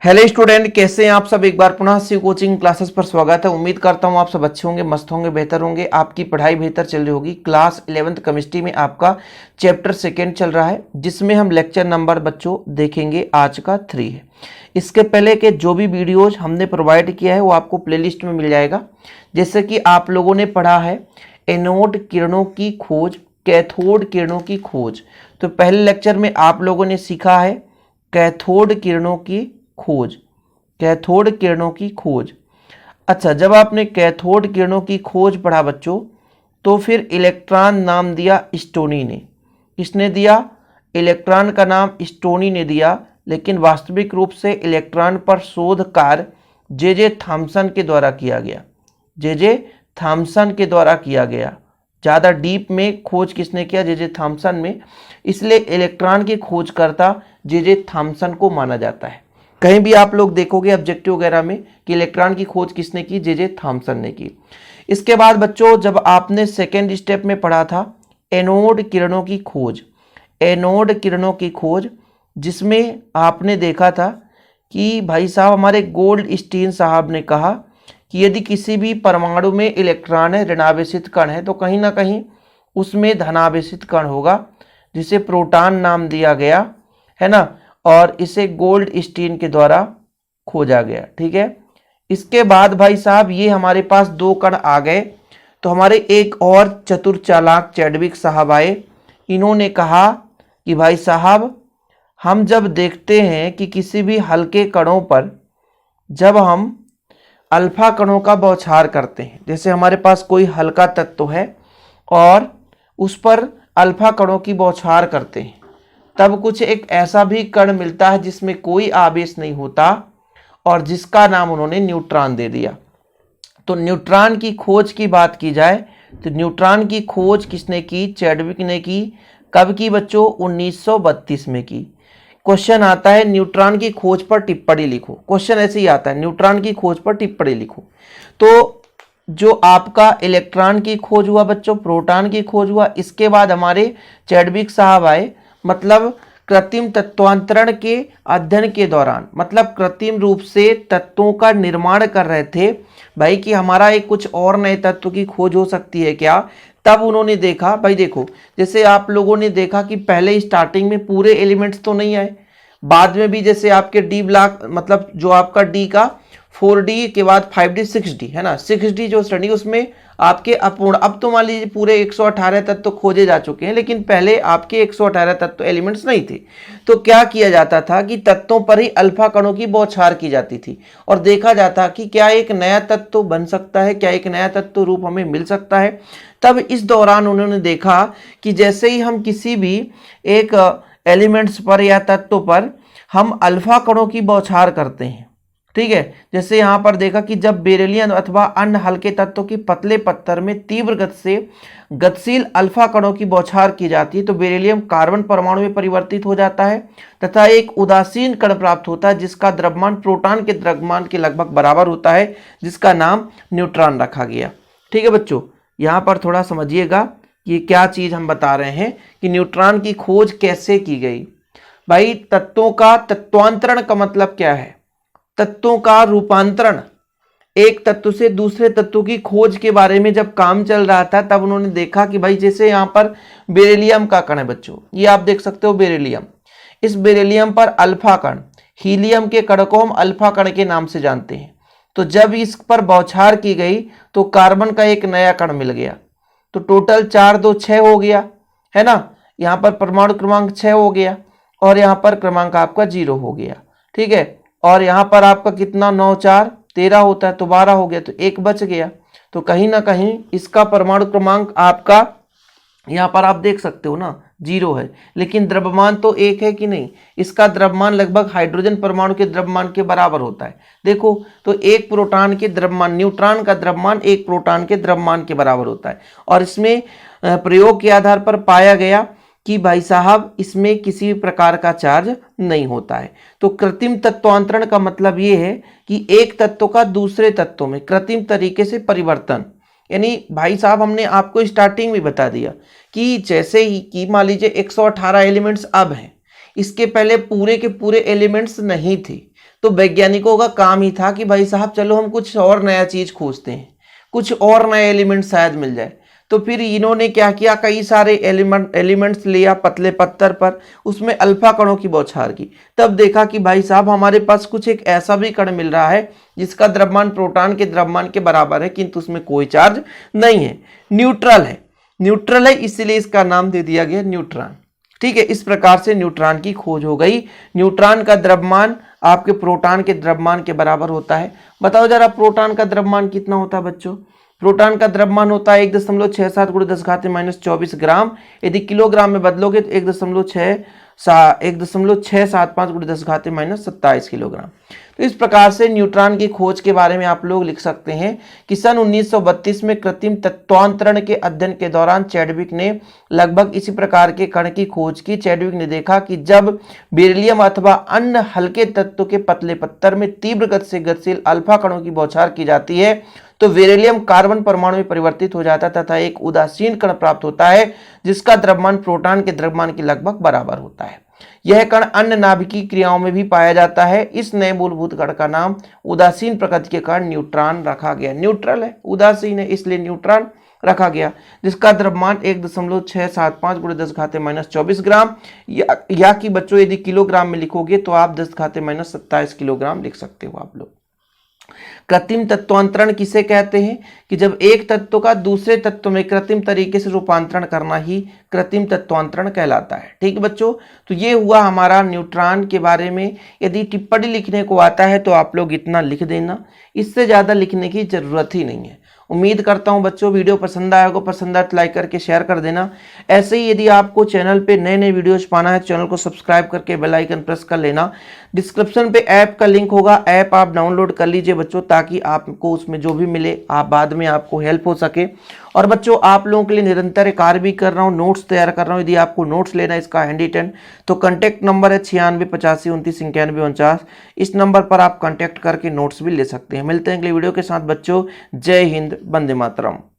Hello student, कैसे हैं आप सब। एक बार पुनः शिव कोचिंग क्लासेस पर स्वागत है। उम्मीद करता हूं आप सब अच्छे होंगे, मस्त होंगे, बेहतर होंगे, आपकी पढ़ाई बेहतर चल रही होगी। क्लास 11th केमिस्ट्री में आपका चैप्टर 2 चल रहा है, जिसमें हम लेक्चर नंबर बच्चों देखेंगे आज का 3 है। इसके पहले के जो भी वीडियोज हमने प्रोवाइड किया है वो आपको प्लेलिस्ट में मिल जाएगा। जैसे कि आप लोगों ने पढ़ा है एनोड किरणों की खोज, कैथोड किरणों की खोज। तो पहले लेक्चर में आप लोगों ने सीखा है कैथोड किरणों की खोज, कैथोड किरणों की खोज। अच्छा, जब आपने कैथोड किरणों की खोज पढ़ा बच्चों, तो फिर इलेक्ट्रॉन नाम दिया स्टोनी ने। किसने दिया? इलेक्ट्रॉन का नाम स्टोनी ने दिया, लेकिन वास्तविक रूप से इलेक्ट्रॉन पर शोध कार्य जे थॉमसन के द्वारा किया गया। जे थॉमसन के द्वारा किया गया। ज़्यादा डीप में खोज किसने किया? जे थॉमसन में। इसलिए इलेक्ट्रॉन की खोजकर्ता जे थॉमसन को माना जाता है। कहीं भी आप लोग देखोगे ऑब्जेक्टिव वगैरह में कि इलेक्ट्रॉन की खोज किसने की? जे थॉमसन ने की। इसके बाद बच्चों, जब आपने सेकेंड स्टेप में पढ़ा था एनोड किरणों की खोज, एनोड किरणों की खोज, जिसमें आपने देखा था कि भाई साहब हमारे गोल्डस्टीन साहब ने कहा कि यदि किसी भी परमाणु में इलेक्ट्रॉन है, ऋणावेशित कण है, तो कहीं ना कहीं उसमें धनावेशित कण होगा, जिसे प्रोटॉन नाम दिया गया है ना, और इसे गोल्डस्टीन के द्वारा खोजा गया। ठीक है। इसके बाद भाई साहब ये हमारे पास 2 कण आ गए, तो हमारे एक और चतुर चालाक चैडविक साहब आए। इन्होंने कहा कि भाई साहब हम जब देखते हैं कि किसी भी हल्के कणों पर जब हम अल्फा कणों का बौछार करते हैं, जैसे हमारे पास कोई हल्का तत्व है और उस पर अल्फा कणों की बौछार करते हैं, तब कुछ एक ऐसा भी कण मिलता है जिसमें कोई आवेश नहीं होता, और जिसका नाम उन्होंने न्यूट्रॉन दे दिया। तो न्यूट्रॉन की खोज की बात की जाए तो न्यूट्रॉन की खोज किसने की? चैडविक ने की। कब की बच्चों? 1932 में की। क्वेश्चन आता है न्यूट्रॉन की खोज पर टिप्पणी लिखो। क्वेश्चन ऐसे ही आता है, न्यूट्रॉन की खोज पर टिप्पणी लिखो। तो जो आपका इलेक्ट्रॉन की खोज हुआ बच्चों, प्रोटॉन की खोज हुआ, इसके बाद हमारे चैडविक साहब आए। मतलब कृत्रिम तत्वांतरण के अध्ययन के दौरान, मतलब कृत्रिम रूप से तत्वों का निर्माण कर रहे थे भाई कि हमारा एक कुछ और नए तत्व की खोज हो सकती है क्या। तब उन्होंने देखा, भाई देखो, जैसे आप लोगों ने देखा कि पहले स्टार्टिंग में पूरे एलिमेंट्स तो नहीं आए, बाद में भी जैसे आपके डी ब्लॉक, मतलब जो आपका डी का 4D के बाद 5D 6D है ना, 6D जो श्रेणी उसमें आपके अपूर्ण, अब तो मान लीजिए पूरे 118 तत्व खोजे जा चुके हैं, लेकिन पहले आपके 118 तत्व एलिमेंट्स नहीं थे। तो क्या किया जाता था कि तत्वों पर ही अल्फा कणों की बौछार की जाती थी और देखा जाता कि क्या एक नया तत्व बन सकता है, क्या एक नया तत्व रूप हमें मिल सकता है। तब इस दौरान उन्होंने देखा कि जैसे ही हम किसी भी एक एलिमेंट्स पर या तत्व पर हम अल्फा कणों की बौछार करते हैं, ठीक है, जैसे यहां पर देखा कि जब बेरिलियम अथवा अन्य हल्के तत्वों की पतले पत्थर में तीव्र गति से गतिशील अल्फा कणों की बौछार की जाती है, तो बेरिलियम कार्बन परमाणु में परिवर्तित हो जाता है तथा एक उदासीन कण प्राप्त होता है, जिसका द्रव्यमान प्रोटॉन के द्रव्यमान के लगभग बराबर होता है, जिसका नाम न्यूट्रॉन रखा गया। ठीक है बच्चों, यहां पर थोड़ा समझिएगा कि क्या चीज हम बता रहे हैं कि न्यूट्रॉन की खोज कैसे की गई। भाई तत्वों का तत्वांतरण का मतलब क्या है? तत्वों का रूपांतरण। एक तत्व से दूसरे तत्व की खोज के बारे में जब काम चल रहा था, तब उन्होंने देखा कि भाई जैसे यहाँ पर बेरिलियम का कण है बच्चों, ये आप देख सकते हो बेरिलियम। इस बेरिलियम पर अल्फा कण, हीलियम के कण को हम अल्फा कण के नाम से जानते हैं। तो जब इस पर बौछार की गई तो कार्बन का एक नया कण मिल गया, तो टोटल 4 2 6 हो गया है ना। यहाँ पर परमाणु क्रमांक 6 हो गया और यहाँ पर क्रमांक आपका 0 हो गया। ठीक है, और यहाँ पर आपका कितना 9 4 13 होता है, तो 12 हो गया, तो 1 बच गया। तो कहीं ना कहीं इसका परमाणु क्रमांक आपका यहाँ पर आप देख सकते हो ना 0 है, लेकिन द्रव्यमान तो 1 है कि नहीं। इसका द्रव्यमान लगभग हाइड्रोजन परमाणु के द्रव्यमान के बराबर होता है। देखो, तो एक प्रोटॉन के द्रव्यमान, न्यूट्रॉन का द्रव्यमान एक प्रोटॉन के द्रव्यमान के बराबर होता है। और इसमें प्रयोग के आधार पर पाया गया कि भाई साहब इसमें किसी भी प्रकार का चार्ज नहीं होता है। तो कृत्रिम तत्वांतरण का मतलब ये है कि एक तत्व का दूसरे तत्व में कृत्रिम तरीके से परिवर्तन। यानी भाई साहब हमने आपको स्टार्टिंग में बता दिया कि जैसे ही कि मान लीजिए 118 एलिमेंट्स अब हैं, इसके पहले पूरे के पूरे एलिमेंट्स नहीं थे, तो वैज्ञानिकों का काम ही था कि भाई साहब चलो हम कुछ और नया चीज खोजते हैं, कुछ और नए एलिमेंट शायद मिल जाए। तो फिर इन्होंने क्या किया, कई सारे एलिमेंट्स लिया पतले पत्थर पर, उसमें अल्फा कणों की बौछार की। तब देखा कि भाई साहब हमारे पास कुछ एक ऐसा भी कण मिल रहा है जिसका द्रव्यमान प्रोटॉन के द्रव्यमान के बराबर है, किंतु उसमें कोई चार्ज नहीं है, न्यूट्रल है। न्यूट्रल है इसलिए इसका नाम दे दिया गया न्यूट्रॉन। ठीक है, इस प्रकार से न्यूट्रॉन की खोज हो गई। न्यूट्रॉन का द्रव्यमान आपके प्रोटॉन के द्रव्यमान के बराबर होता है। बताओ जरा प्रोटॉन का द्रव्यमान कितना होता है बच्चों? प्रोटॉन का द्रव्यमान होता है 1.67 × 10⁻⁻24 ग्राम। यदि किलोग्राम में बदलोगे तो 1.675 × 10⁻27 किलोग्राम। तो इस प्रकार से न्यूट्रॉन की खोज के बारे में आप लोग लिख सकते हैं कि सन 1932 में कृत्रिम तत्वांतरण के अध्ययन के दौरान चैडविक ने लगभग इसी प्रकार के कण की खोज की। चैडविक ने देखा कि जब बेरिलियम अथवा अन्य हल्के तत्व के पतले पत्थर में तीव्र गति से गतिशील अल्फा कणों की बौछार की जाती है तो बेरिलियम कार्बन परमाणु में परिवर्तित हो जाता है तथा एक उदासीन कण प्राप्त होता है जिसका द्रव्यमान प्रोटॉन के द्रव्यमान के लगभग बराबर होता है। यह कण अन्य नाभिकीय क्रियाओं में भी पाया जाता है। इस नए मूलभूत कण का नाम उदासीन प्रकृति के कण न्यूट्रॉन रखा गया। न्यूट्रल है, उदासीन है, इसलिए न्यूट्रॉन रखा गया, जिसका द्रव्यमान 1.675 × 10⁻⁻24 ग्राम या कि बच्चों यदि किलोग्राम में लिखोगे तो आप 10⁻27 किलोग्राम लिख सकते हो आप लोग। कृत्रिम तत्वांतरण किसे कहते हैं कि जब एक तत्व का दूसरे तत्व में कृत्रिम तरीके से रूपांतरण करना ही कृत्रिम तत्वांतरण कहलाता है। ठीक है बच्चों, तो ये हुआ हमारा न्यूट्रॉन के बारे में। यदि टिप्पणी लिखने को आता है तो आप लोग इतना लिख देना, इससे ज़्यादा लिखने की जरूरत ही नहीं है। उम्मीद करता हूं बच्चों वीडियो पसंद आया होगा, पसंद आए तो लाइक करके शेयर कर देना। ऐसे ही यदि आपको चैनल पे नए नए वीडियोज पाना है चैनल को सब्सक्राइब करके बेल आइकन प्रेस कर लेना। डिस्क्रिप्शन पे ऐप का लिंक होगा, ऐप आप डाउनलोड कर लीजिए बच्चों, ताकि आपको उसमें जो भी मिले आप बाद में आपको हेल्प हो सके। और बच्चों आप लोगों के लिए निरंतर कार्य भी कर रहा हूँ, नोट्स तैयार कर रहा हूँ। यदि आपको नोट्स लेना है इसका हैंडी 10 तो कॉन्टैक्ट नंबर है 96 85 29 91 49। इस नंबर पर आप कॉन्टैक्ट करके नोट्स भी ले सकते हैं। मिलते हैं अगले वीडियो के साथ बच्चों। जय हिंद, वंदे मातरम।